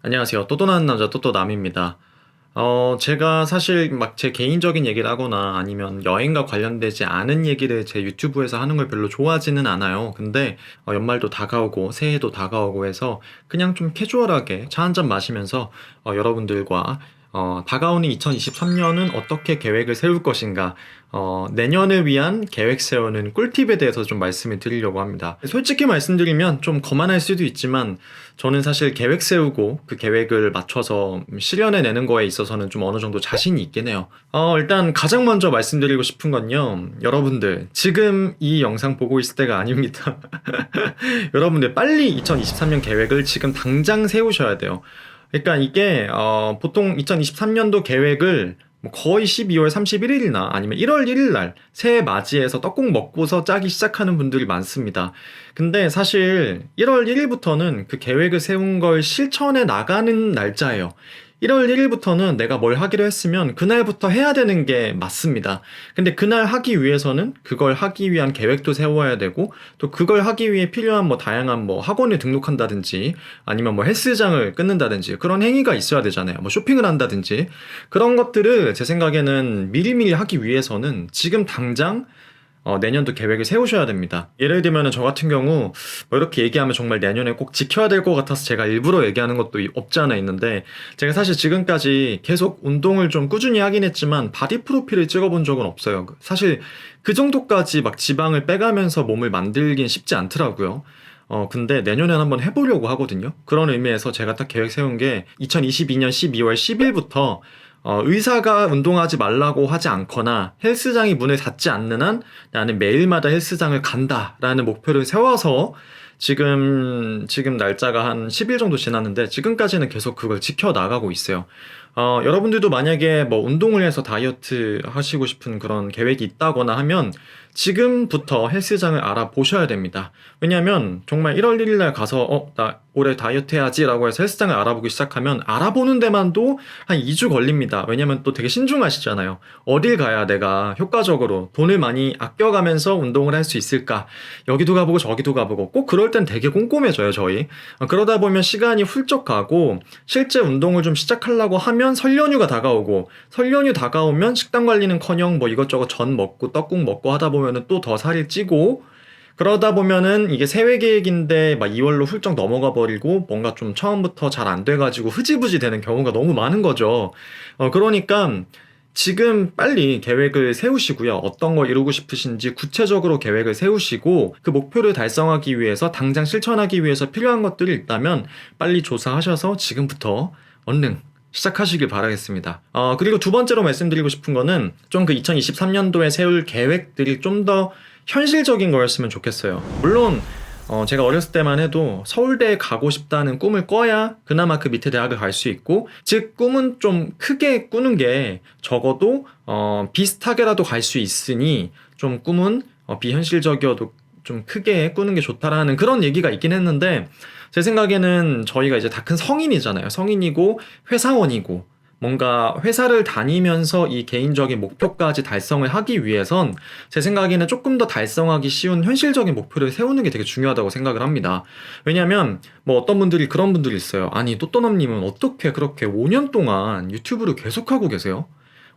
안녕하세요. 또또나는 남자 또또남입니다. 제가 사실 막 제 개인적인 얘기를 하거나 아니면 여행과 관련되지 않은 얘기를 제 유튜브에서 하는 걸 별로 좋아하지는 않아요. 근데 연말도 다가오고 새해도 다가오고 해서 그냥 좀 캐주얼하게 차 한잔 마시면서 여러분들과 다가오는 2023년은 어떻게 계획을 세울 것인가, 내년을 위한 계획 세우는 꿀팁에 대해서 좀 말씀을 드리려고 합니다. 솔직히 말씀드리면 좀 거만할 수도 있지만, 저는 사실 계획 세우고 그 계획을 맞춰서 실현해 내는 거에 있어서는 좀 어느 정도 자신이 있긴 해요. 일단 가장 먼저 말씀드리고 싶은 건요. 여러분들, 지금 이 영상 보고 있을 때가 아닙니다. 여러분들 빨리 2023년 계획을 지금 당장 세우셔야 돼요. 그러니까 이게 보통 2023년도 계획을 뭐 거의 12월 31일이나 아니면 1월 1일 날 새해 맞이해서 떡국 먹고서 짜기 시작하는 분들이 많습니다. 근데 사실 1월 1일부터는 그 계획을 세운 걸 실천해 나가는 날짜예요. 1월 1일부터는 내가 뭘 하기로 했으면 그날부터 해야 되는 게 맞습니다. 근데 그날 하기 위해서는 그걸 하기 위한 계획도 세워야 되고, 또 그걸 하기 위해 필요한 뭐 다양한 뭐 학원에 등록한다든지 아니면 뭐 헬스장을 끊는다든지 그런 행위가 있어야 되잖아요. 뭐 쇼핑을 한다든지 그런 것들을 제 생각에는 미리미리 하기 위해서는 지금 당장 내년도 계획을 세우셔야 됩니다. 예를 들면 저 같은 경우 뭐 이렇게 얘기하면 정말 내년에 꼭 지켜야 될 것 같아서 제가 일부러 얘기하는 것도 없지 않아 있는데, 제가 사실 지금까지 계속 운동을 좀 꾸준히 하긴 했지만 바디 프로필을 찍어본 적은 없어요. 사실 그 정도까지 막 지방을 빼가면서 몸을 만들긴 쉽지 않더라고요. 근데 내년엔 한번 해보려고 하거든요. 그런 의미에서 제가 딱 계획 세운 게 2022년 12월 10일부터 의사가 운동하지 말라고 하지 않거나 헬스장이 문을 닫지 않는 한 나는 매일마다 헬스장을 간다라는 목표를 세워서 지금 날짜가 한 10일 정도 지났는데 지금까지는 계속 그걸 지켜나가고 있어요. 여러분들도 만약에 뭐 운동을 해서 다이어트 하시고 싶은 그런 계획이 있다거나 하면 지금부터 헬스장을 알아보셔야 됩니다. 왜냐면 정말 1월 1일 날 가서 나 올해 다이어트 해야지 라고 해서 헬스장을 알아보기 시작하면 알아보는 데만도 한 2주 걸립니다. 왜냐면 또 되게 신중하시잖아요. 어딜 가야 내가 효과적으로 돈을 많이 아껴가면서 운동을 할 수 있을까? 여기도 가보고 저기도 가보고 꼭 그럴 땐 되게 꼼꼼해져요, 저희. 그러다 보면 시간이 훌쩍 가고 실제 운동을 좀 시작하려고 하면 설 연휴가 다가오고, 설 연휴 다가오면 식단 관리는커녕 뭐 이것저것 전 먹고 떡국 먹고 하다 보면은 또 더 살이 찌고, 그러다 보면은 이게 세외 계획인데 막 2월로 훌쩍 넘어가 버리고 뭔가 좀 처음부터 잘 안 돼가지고 흐지부지 되는 경우가 너무 많은 거죠. 그러니까 지금 빨리 계획을 세우시고요. 어떤 걸 이루고 싶으신지 구체적으로 계획을 세우시고 그 목표를 달성하기 위해서 당장 실천하기 위해서 필요한 것들이 있다면 빨리 조사하셔서 지금부터 얼른 시작하시길 바라겠습니다. 그리고 두 번째로 말씀드리고 싶은 거는 좀 그 2023년도에 세울 계획들이 좀 더 현실적인 거였으면 좋겠어요. 물론 제가 어렸을 때만 해도 서울대에 가고 싶다는 꿈을 꿔야 그나마 그 밑에 대학을 갈 수 있고, 즉 꿈은 좀 크게 꾸는 게 적어도 비슷하게라도 갈 수 있으니 좀 꿈은 비현실적이어도 좀 크게 꾸는 게 좋다라는 그런 얘기가 있긴 했는데, 제 생각에는 저희가 이제 다 큰 성인이잖아요. 성인이고 회사원이고 뭔가 회사를 다니면서 이 개인적인 목표까지 달성을 하기 위해선 제 생각에는 조금 더 달성하기 쉬운 현실적인 목표를 세우는 게 되게 중요하다고 생각을 합니다. 왜냐면 뭐 어떤 분들이 그런 분들이 있어요. 아니 또또남님은 어떻게 그렇게 5년 동안 유튜브를 계속하고 계세요?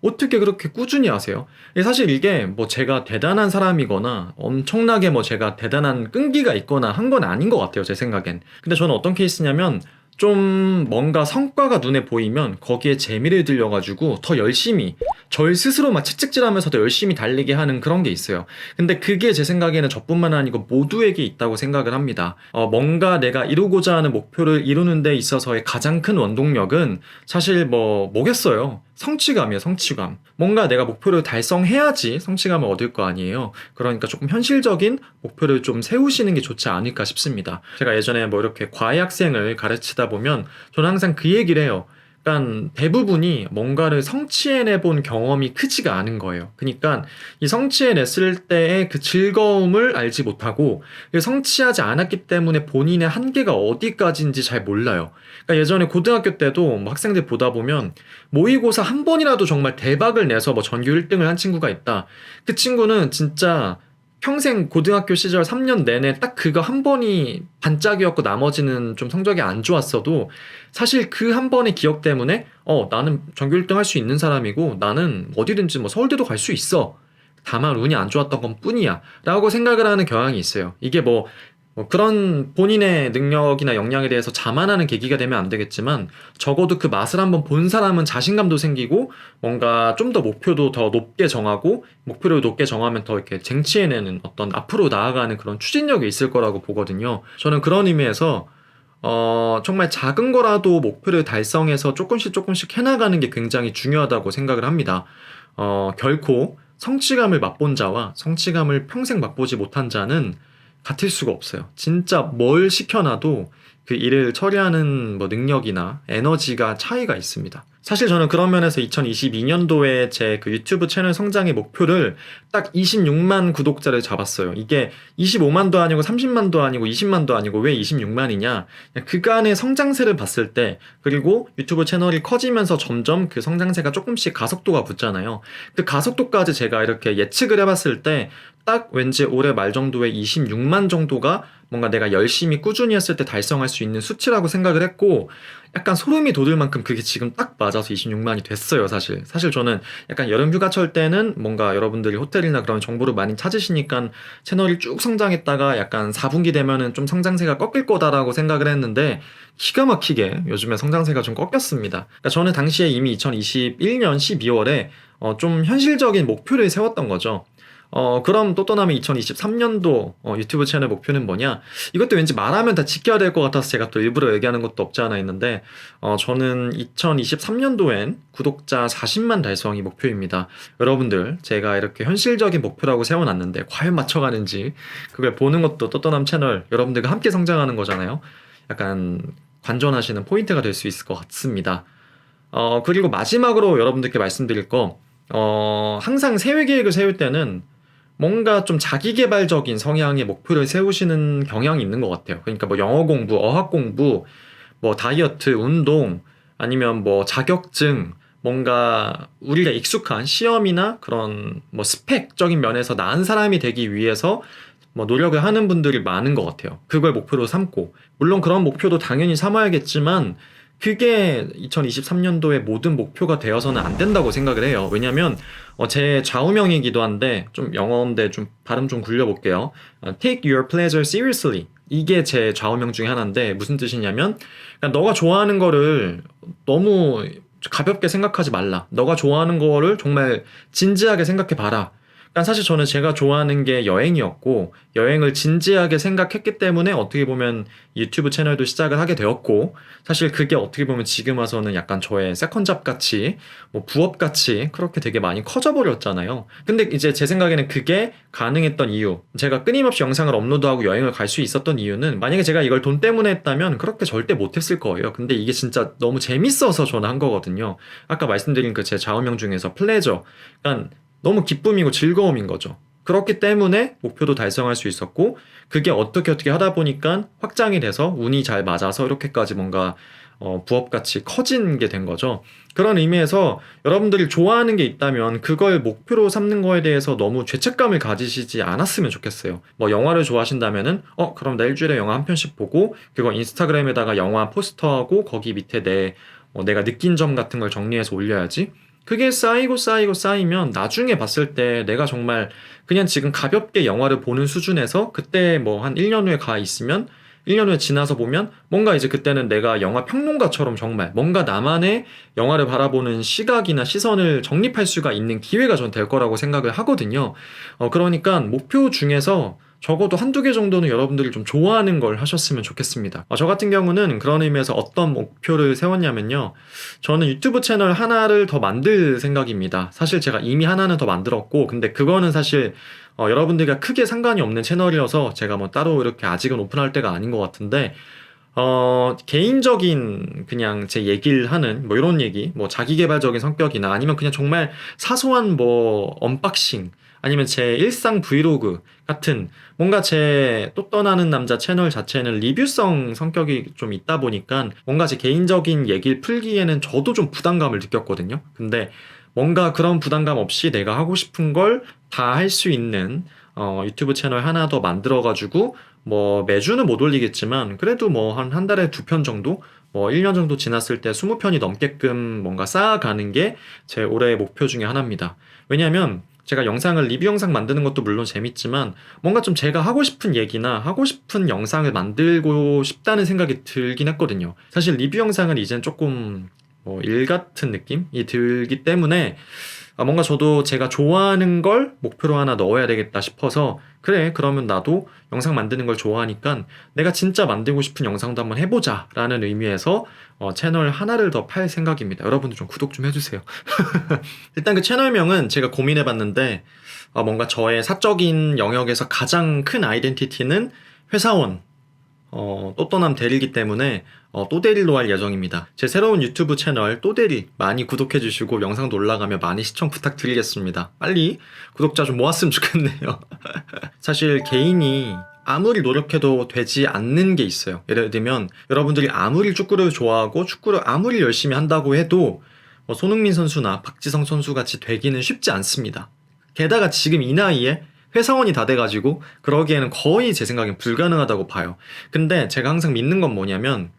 어떻게 그렇게 꾸준히 하세요? 사실 이게 뭐 제가 대단한 사람이거나 엄청나게 뭐 제가 대단한 끈기가 있거나 한 건 아닌 것 같아요, 제 생각엔. 근데 저는 어떤 케이스냐면 좀 뭔가 성과가 눈에 보이면 거기에 재미를 들려가지고 더 열심히 절 스스로 막 채찍질하면서 더 열심히 달리게 하는 그런 게 있어요. 근데 그게 제 생각에는 저뿐만 아니고 모두에게 있다고 생각을 합니다. 뭔가 내가 이루고자 하는 목표를 이루는 데 있어서의 가장 큰 원동력은 사실 뭐겠어요? 성취감이에요, 성취감. 뭔가 내가 목표를 달성해야지 성취감을 얻을 거 아니에요. 그러니까 조금 현실적인 목표를 좀 세우시는 게 좋지 않을까 싶습니다. 제가 예전에 뭐 이렇게 과외 학생을 가르치다 보면 저는 항상 그 얘기를 해요. 그러니까 대부분이 뭔가를 성취해내 본 경험이 크지가 않은 거예요. 그러니까 이 성취해냈을 때의 그 즐거움을 알지 못하고 성취하지 않았기 때문에 본인의 한계가 어디까지인지 잘 몰라요. 그러니까 예전에 고등학교 때도 뭐 학생들 보다 보면 모의고사 한 번이라도 정말 대박을 내서 뭐 전교 1등을 한 친구가 있다. 그 친구는 진짜 평생 고등학교 시절 3년 내내 딱 그거 한 번이 반짝이었고 나머지는 좀 성적이 안 좋았어도 사실 그 한 번의 기억 때문에 나는 전교 1등 할 수 있는 사람이고 나는 어디든지 뭐 서울대도 갈 수 있어. 다만 운이 안 좋았던 건 뿐이야. 라고 생각을 하는 경향이 있어요. 이게 뭐 그런 본인의 능력이나 역량에 대해서 자만하는 계기가 되면 안 되겠지만 적어도 그 맛을 한번 본 사람은 자신감도 생기고 뭔가 좀 더 목표도 더 높게 정하고 목표를 높게 정하면 더 이렇게 쟁취해내는 어떤 앞으로 나아가는 그런 추진력이 있을 거라고 보거든요. 저는 그런 의미에서 정말 작은 거라도 목표를 달성해서 조금씩 해나가는 게 굉장히 중요하다고 생각을 합니다. 결코 성취감을 맛본 자와 성취감을 평생 맛보지 못한 자는 같을 수가 없어요. 진짜 뭘 시켜놔도 그 일을 처리하는 뭐 능력이나 에너지가 차이가 있습니다. 사실 저는 그런 면에서 2022년도에 제 그 유튜브 채널 성장의 목표를 딱 26만 구독자를 잡았어요. 이게 25만도 아니고 30만도 아니고 20만도 아니고 왜 26만이냐? 그간의 성장세를 봤을 때 그리고 유튜브 채널이 커지면서 점점 그 성장세가 조금씩 가속도가 붙잖아요. 그 가속도까지 제가 이렇게 예측을 해봤을 때 딱 왠지 올해 말 정도에 26만 정도가 뭔가 내가 열심히 꾸준히 했을 때 달성할 수 있는 수치라고 생각을 했고 약간 소름이 돋을 만큼 그게 지금 딱 맞아서 26만이 됐어요, 사실. 사실 저는 약간 여름 휴가철 때는 뭔가 여러분들이 호텔이나 그런 정보를 많이 찾으시니까 채널이 쭉 성장했다가 약간 4분기 되면은 좀 성장세가 꺾일 거다라고 생각을 했는데 기가 막히게 요즘에 성장세가 좀 꺾였습니다. 그러니까 저는 당시에 이미 2021년 12월에 좀 현실적인 목표를 세웠던 거죠. 그럼 또 떠나면 2023년도 유튜브 채널 목표는 뭐냐? 이것도 왠지 말하면 다 지켜야 될 것 같아서 제가 또 일부러 얘기하는 것도 없지 않아 있는데, 저는 2023년도엔 구독자 40만 달성이 목표입니다. 여러분들, 제가 이렇게 현실적인 목표라고 세워놨는데, 과연 맞춰가는지, 그걸 보는 것도 또 떠남 채널, 여러분들과 함께 성장하는 거잖아요. 약간 관전하시는 포인트가 될 수 있을 것 같습니다. 그리고 마지막으로 여러분들께 말씀드릴 거, 항상 세회 계획을 세울 때는 뭔가 좀 자기계발적인 성향의 목표를 세우시는 경향이 있는 것 같아요. 그러니까 뭐 영어 공부, 어학 공부, 뭐 다이어트, 운동, 아니면 뭐 자격증, 뭔가 우리가 익숙한 시험이나 그런 뭐 스펙적인 면에서 나은 사람이 되기 위해서 뭐 노력을 하는 분들이 많은 것 같아요. 그걸 목표로 삼고, 물론 그런 목표도 당연히 삼아야겠지만, 그게 2023년도의 모든 목표가 되어서는 안 된다고 생각을 해요. 왜냐면 제 좌우명이기도 한데 좀 영어인데 좀 발음 좀 굴려볼게요. Take your pleasure seriously. 이게 제 좌우명 중에 하나인데 무슨 뜻이냐면 그러니까 너가 좋아하는 거를 너무 가볍게 생각하지 말라. 너가 좋아하는 거를 정말 진지하게 생각해 봐라. 그러니까 사실 저는 제가 좋아하는 게 여행이었고 여행을 진지하게 생각했기 때문에 어떻게 보면 유튜브 채널도 시작을 하게 되었고 사실 그게 어떻게 보면 지금 와서는 약간 저의 세컨잡 같이 뭐 부업 같이 그렇게 되게 많이 커져 버렸잖아요. 근데 이제 제 생각에는 그게 가능했던 이유, 제가 끊임없이 영상을 업로드하고 여행을 갈 수 있었던 이유는 만약에 제가 이걸 돈 때문에 했다면 그렇게 절대 못했을 거예요. 근데 이게 진짜 너무 재밌어서 저는 한 거거든요. 아까 말씀드린 그 제 좌우명 중에서 플레저, 그러니까 너무 기쁨이고 즐거움인 거죠. 그렇기 때문에 목표도 달성할 수 있었고 그게 어떻게 하다 보니까 확장이 돼서 운이 잘 맞아서 이렇게까지 뭔가 부업같이 커진 게 된 거죠. 그런 의미에서 여러분들이 좋아하는 게 있다면 그걸 목표로 삼는 거에 대해서 너무 죄책감을 가지시지 않았으면 좋겠어요. 뭐 영화를 좋아하신다면은 그럼 나 일주일에 영화 한 편씩 보고 그거 인스타그램에다가 영화 포스터하고 거기 밑에 내가 느낀 점 같은 걸 정리해서 올려야지. 그게 쌓이면 나중에 봤을 때 내가 정말 그냥 지금 가볍게 영화를 보는 수준에서 그때 뭐 한 1년 후에 가 있으면 1년 후에 지나서 보면 뭔가 이제 그때는 내가 영화 평론가처럼 정말 뭔가 나만의 영화를 바라보는 시각이나 시선을 정립할 수가 있는 기회가 전 될 거라고 생각을 하거든요. 그러니까 목표 중에서 적어도 한두 개 정도는 여러분들이 좀 좋아하는 걸 하셨으면 좋겠습니다. 저 같은 경우는 그런 의미에서 어떤 목표를 세웠냐면요. 저는 유튜브 채널 하나를 더 만들 생각입니다. 사실 제가 이미 하나는 더 만들었고, 근데 그거는 사실 여러분들과 크게 상관이 없는 채널이어서 제가 뭐 따로 이렇게 아직은 오픈할 때가 아닌 것 같은데, 개인적인 그냥 제 얘기를 하는 뭐 이런 얘기, 뭐 자기계발적인 성격이나 아니면 그냥 정말 사소한 뭐 언박싱, 아니면 제 일상 브이로그 같은 뭔가 제 또 떠나는 남자 채널 자체는 리뷰성 성격이 좀 있다 보니까 뭔가 제 개인적인 얘기를 풀기에는 저도 좀 부담감을 느꼈거든요. 근데 뭔가 그런 부담감 없이 내가 하고 싶은 걸 다 할 수 있는 유튜브 채널 하나 더 만들어가지고 뭐 매주는 못 올리겠지만 그래도 뭐 한 달에 2편 정도 뭐 1년 정도 지났을 때 20편이 넘게끔 뭔가 쌓아가는 게 제 올해의 목표 중에 하나입니다. 왜냐하면 제가 영상을 리뷰 영상 만드는 것도 물론 재밌지만 뭔가 좀 제가 하고 싶은 얘기나 하고 싶은 영상을 만들고 싶다는 생각이 들긴 했거든요. 사실 리뷰 영상은 이젠 조금 뭐 일 같은 느낌이 들기 때문에 뭔가 저도 제가 좋아하는 걸 목표로 하나 넣어야 되겠다 싶어서 그래 그러면 나도 영상 만드는 걸 좋아하니까 내가 진짜 만들고 싶은 영상도 한번 해보자 라는 의미에서 채널 하나를 더 팔 생각입니다. 여러분들 좀 구독 좀 해주세요. 일단 그 채널명은 제가 고민해봤는데 뭔가 저의 사적인 영역에서 가장 큰 아이덴티티는 회사원 또또남 대리기 때문에 또대리로 할 예정입니다. 제 새로운 유튜브 채널 또대리 많이 구독해주시고 영상도 올라가면 많이 시청 부탁드리겠습니다. 빨리 구독자 좀 모았으면 좋겠네요. 사실 개인이 아무리 노력해도 되지 않는 게 있어요. 예를 들면 여러분들이 아무리 축구를 좋아하고 축구를 아무리 열심히 한다고 해도 손흥민 선수나 박지성 선수 같이 되기는 쉽지 않습니다. 게다가 지금 이 나이에 회사원이 다 돼가지고 그러기에는 거의 제 생각엔 불가능하다고 봐요. 근데 제가 항상 믿는 건 뭐냐면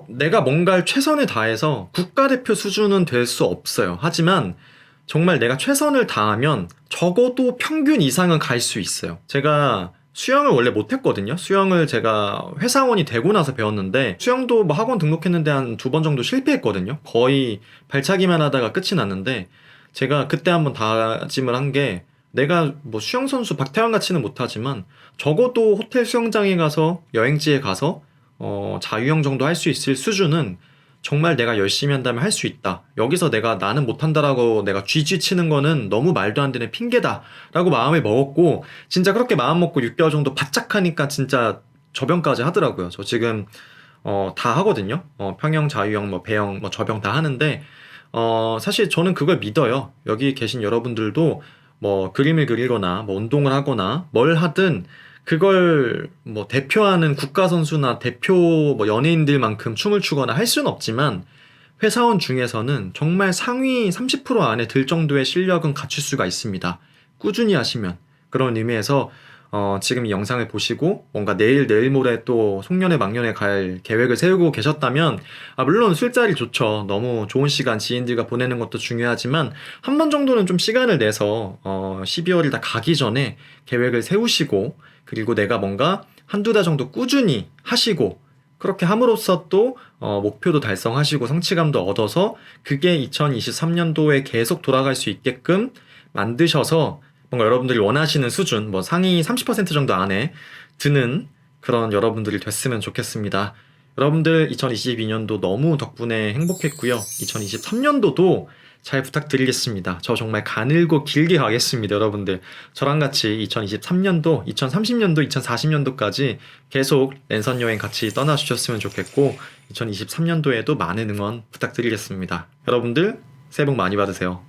내가 뭔가를 최선을 다해서 국가대표 수준은 될 수 없어요. 하지만 정말 내가 최선을 다하면 적어도 평균 이상은 갈 수 있어요. 제가 수영을 원래 못했거든요. 수영을 제가 회사원이 되고 나서 배웠는데 수영도 뭐 학원 등록했는데 한 2번 정도 실패했거든요. 거의 발차기만 하다가 끝이 났는데 제가 그때 한번 다짐을 한 게 내가 뭐 수영선수 박태환 같이는 못하지만 적어도 호텔 수영장에 가서 여행지에 가서 자유형 정도 할 수 있을 수준은 정말 내가 열심히 한다면 할 수 있다. 여기서 내가 나는 못한다라고 내가 쥐쥐 치는 거는 너무 말도 안 되는 핑계다. 라고 마음을 먹었고, 진짜 그렇게 마음 먹고 6개월 정도 바짝 하니까 진짜 저병까지 하더라고요. 저 지금, 다 하거든요. 평영, 자유형, 뭐 배영, 뭐 저병 다 하는데, 사실 저는 그걸 믿어요. 여기 계신 여러분들도 뭐 그림을 그리거나 뭐 운동을 하거나 뭘 하든 그걸 뭐 대표하는 국가 선수나 대표 뭐 연예인들만큼 춤을 추거나 할 수는 없지만 회사원 중에서는 정말 상위 30% 안에 들 정도의 실력은 갖출 수가 있습니다. 꾸준히 하시면. 그런 의미에서 지금 이 영상을 보시고 뭔가 내일 모레 또 송년회 막년회 갈 계획을 세우고 계셨다면 물론 술자리 좋죠. 너무 좋은 시간 지인들과 보내는 것도 중요하지만 한 번 정도는 좀 시간을 내서 12월이 다 가기 전에 계획을 세우시고 그리고 내가 뭔가 한두 달 정도 꾸준히 하시고 그렇게 함으로써 또 목표도 달성하시고 성취감도 얻어서 그게 2023년도에 계속 돌아갈 수 있게끔 만드셔서 뭔가 여러분들이 원하시는 수준, 뭐 상위 30% 정도 안에 드는 그런 여러분들이 됐으면 좋겠습니다. 여러분들 2022년도 너무 덕분에 행복했고요. 2023년도도 잘 부탁드리겠습니다. 저 정말 가늘고 길게 가겠습니다, 여러분들. 저랑 같이 2023년도, 2030년도, 2040년도까지 계속 랜선 여행 같이 떠나주셨으면 좋겠고 2023년도에도 많은 응원 부탁드리겠습니다. 여러분들 새해 복 많이 받으세요.